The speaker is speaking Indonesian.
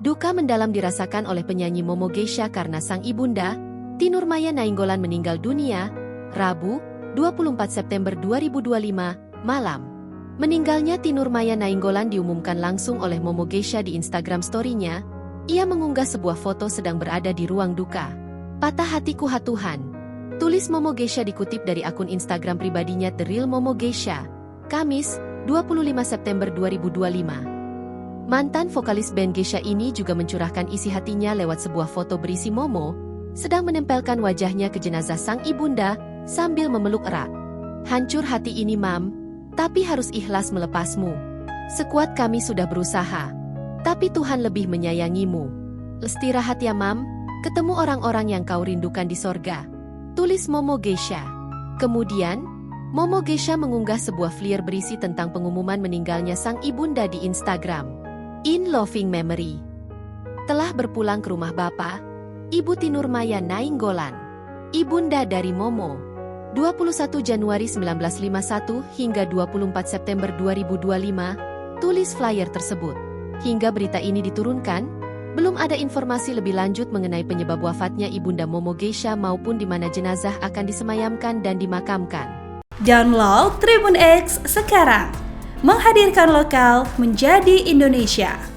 Duka mendalam dirasakan oleh penyanyi Momo Geisha karena sang ibunda, Tinurmaya Nainggolan meninggal dunia, Rabu, 24 September 2025, malam. Meninggalnya Tinurmaya Nainggolan diumumkan langsung oleh Momo Geisha di Instagram story-nya. Ia mengunggah sebuah foto sedang berada di ruang duka. Patah hatiku Tuhan. Tulis Momo Geisha dikutip dari akun Instagram pribadinya The Real Momo Geisha, Kamis, 25 September 2025. Mantan vokalis band Geisha ini juga mencurahkan isi hatinya lewat sebuah foto berisi Momo, sedang menempelkan wajahnya ke jenazah sang ibunda, sambil memeluk erat. Hancur hati ini Mam, tapi harus ikhlas melepasmu. Sekuat kami sudah berusaha, tapi Tuhan lebih menyayangimu. Istirahat ya Mam, ketemu orang-orang yang kau rindukan di sorga. Tulis Momo Geisha. Kemudian, Momo Geisha mengunggah sebuah flyer berisi tentang pengumuman meninggalnya sang ibunda di Instagram. In loving memory. Telah berpulang ke rumah Bapak, Ibu Tinurmaya Nainggolan, ibunda dari Momo. 21 Januari 1951 hingga 24 September 2025, tulis flyer tersebut. Hingga berita ini diturunkan, belum ada informasi lebih lanjut mengenai penyebab wafatnya ibunda Momo Geisha maupun di mana jenazah akan disemayamkan dan dimakamkan. Download Tribun X sekarang, menghadirkan lokal menjadi Indonesia.